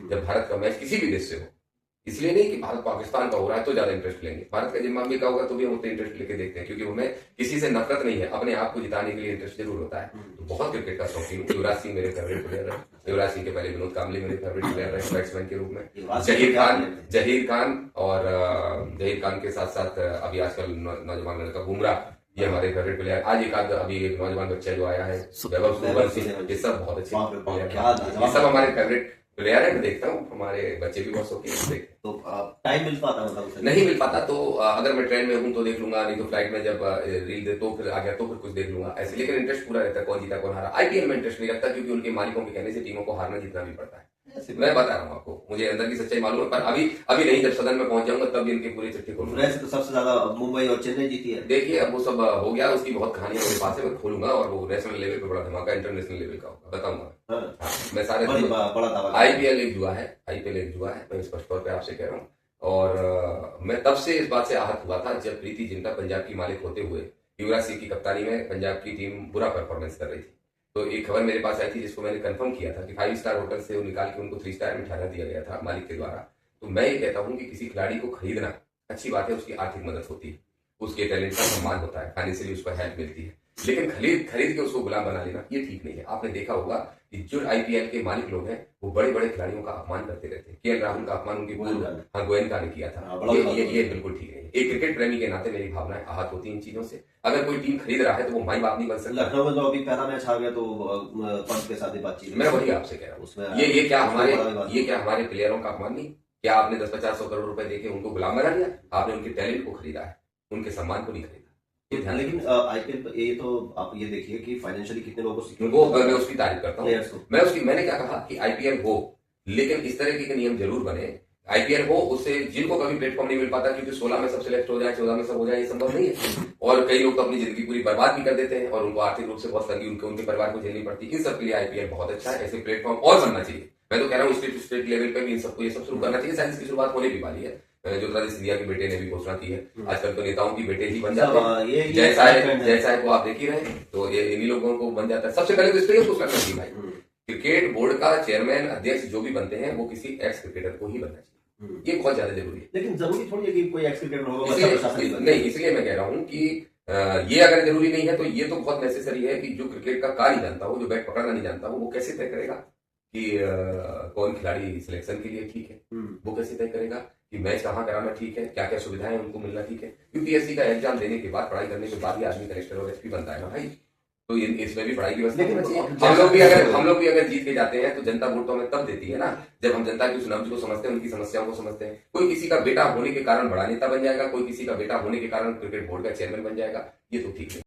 जब भारत का मैच किसी भी देश से हो, इसलिए नहीं कि भारत पाकिस्तान का हो रहा है तो ज्यादा इंटरेस्ट लेंगे, भारत का जिम्बाब्वे का होगा तो भी हम उतना इंटरेस्ट लेके देखते हैं, क्योंकि हमें किसी से नफरत नहीं है, अपने आप को जिताने के लिए इंटरेस्ट जरूर होता है। तो बहुत क्रिकेट का शौकीन हूँ। युवराज सिंह मेरे फेवरेट प्लेयर है, युवराज सिंह के पहले विनोद कांबले मेरे फेवरेट प्लेयर रहे बैट्समैन के रूप में, जहीर खान के साथ साथ अभी आजकल नौजवान लड़का बुमराह, ये हमारे फेवरेट प्लेयर। आज एक आध अभी एक नौजवान बच्चा जो आया है वैभव सूर्यवंशी, ये सब बहुत अच्छे प्लेयर हैं, ये सब हमारे फेवरेट प्लेयर है। मैं देखता हूँ, हमारे बच्चे भी बहुत शौकीन देखते। तो टाइम मिल पाता मतलब नहीं मिल पाता तो अगर मैं ट्रेन में हूँ तो देख लूंगा, नहीं तो फ्लाइट में जब रील दे तो फिर आ गया तो फिर कुछ देख लूंगा ऐसे, लेकिन इंटरेस्ट पूरा रहता है कौन जीता कौन हारा। आईपीएल में इंटरेस्ट नहीं रखता क्योंकि उनके मालिकों के कहने से टीमों को हारना जीतना भी पड़ता है। मैं बता रहा हूँ आपको, मुझे अंदर की सच्चाई मालूम है, पर अभी नहीं, जब सदन में पहुंच जाऊंगा तब इनके पूरी चिट्ठी खोलूंगा। वैसे तो सबसे ज्यादा मुंबई और चेन्नई जीती है। देखिए अब वो सब हो गया, उसकी बहुत कहानियां मेरे पास है, मैं खोलूंगा और वो नेशनल लेवल पे बड़ा धमाका इंटरनेशनल लेवल का होगा, बताऊंगा। मैं सारे आईपीएल एक जुआ है, आईपीएल एक जुआ है, मैं स्पष्ट तौर पर आपसे कह रहा हूँ। और मैं तब से इस बात से आहत हुआ था जब प्रीति जिंटा पंजाब की मालिक होते हुए युवराज सिंह की कप्तानी में पंजाब की टीम बुरा परफॉर्मेंस कर रही थी। तो एक खबर मेरे पास आई थी जिसको मैंने कंफर्म किया था कि 5 स्टार होटल से वो निकाल के उनको 3 स्टार में ठहरा दिया गया था मालिक के द्वारा। तो मैं ये कहता हूँ कि किसी खिलाड़ी को खरीदना अच्छी बात है, उसकी आर्थिक मदद होती है, उसके टैलेंट का सम्मान होता है, फाइनेंशियली उसको हेल्प मिलती है, लेकिन खरीद के उसको गुलाम बना लेना ये ठीक नहीं है। आपने देखा होगा कि जो आईपीएल के मालिक लोग हैं वो बड़े बड़े खिलाड़ियों का अपमान करते रहते हैं। केएल राहुल का अपमान उनके गोयनका ने किया था, ये बिल्कुल ठीक नहीं है। एक क्रिकेट प्रेमी के नाते मेरी भावनाएं आहत होती हैं इन चीजों से। अगर कोई टीम खरीद रहा है तो वो माई बाप नहीं बन सकता। लखनऊ में तो अभी पहला मैच आ गया तो पंत के साथ बातचीत, मैं वही आपसे कह रहा हूँ, ये क्या हमारे प्लेयरों का अपमान नहीं? क्या आपने 10-50-100 करोड़ रुपए देके उनको गुलाम बना लिया? आपने उनके टैलेंट को खरीदा है, उनके सम्मान को नहीं खरीदा। लेकिन आईपीएल ये तो आप ये देखिए कि फाइनेंशियली कितने लोगों को मैं उसकी तारीफ करता हूँ। मैंने क्या कहा कि आईपीएल हो, लेकिन इस तरह के नियम जरूर बने। आईपीएल हो उससे जिनको कभी प्लेटफॉर्म नहीं मिल पाता, क्योंकि 16 में सब सिलेक्ट हो जाए, 14 में सब हो जाए, ये संभव नहीं है। और कई लोग तो अपनी जिंदगी पूरी बर्बाद भी कर देते हैं और उनको आर्थिक रूप से बहुत तंगी उनके परिवार को झेलनी पड़ती है। इन सबके लिए आईपीएल बहुत अच्छा है, ऐसे प्लेटफॉर्म और बनना चाहिए। मैं तो कह रहा हूँ स्टेट लेवल पे भी इन सबको ये सब शुरू करना चाहिए। शायद इसकी शुरुआत होने भी वाली है। ज्योतिरादित्य सिंधिया के बेटे ने भी घोषणा की है। आजकल तो नेताओं की बेटे ही बन जाते हैं, जैसा है वो आप देख ही रहे हैं, तो ये इन्हीं लोगों को बन जाता है। सबसे पहले तो इस पर कुछ करना चाहिए भाई, क्रिकेट बोर्ड का चेयरमैन अध्यक्ष जो भी बनते हैं वो किसी एक्स क्रिकेटर को ही बनना चाहिए, ये बहुत ज्यादा जरूरी है। लेकिन जरूरी थोड़ी है कि कोई एक्स क्रिकेटर होगा नहीं, इसलिए मैं कह रहा हूँ कि ये अगर जरूरी नहीं है तो ये तो बहुत नेसेसरी है कि जो क्रिकेट का कार्य जानता हो, जो बैट पकड़ना नहीं जानता हो, वो कैसे तय करेगा कि कौन खिलाड़ी सिलेक्शन के लिए ठीक है? वो कैसे तय करेगा कि मैच कहाँ कराना ठीक है, क्या क्या सुविधाएं उनको मिलना ठीक है? यूपीएससी का एग्जाम देने के बाद, पढ़ाई करने के बाद ही आदमी कलेक्टर और एसपी बनता है ना भाई। तो इसमें भी पढ़ाई की व्यवस्था होना चाहिए। हम लोग भी अगर जीत के जाते हैं तो जनता वोट तो हमें तब देती है ना जब हम जनता की उस नब्ज को समझते हैं, उनकी समस्याओं को समझते हैं। कोई किसी का बेटा होने के कारण बड़ा नेता बन जाएगा, कोई किसी का बेटा होने के कारण क्रिकेट बोर्ड का चेयरमैन बन जाएगा, ये तो ठीक है।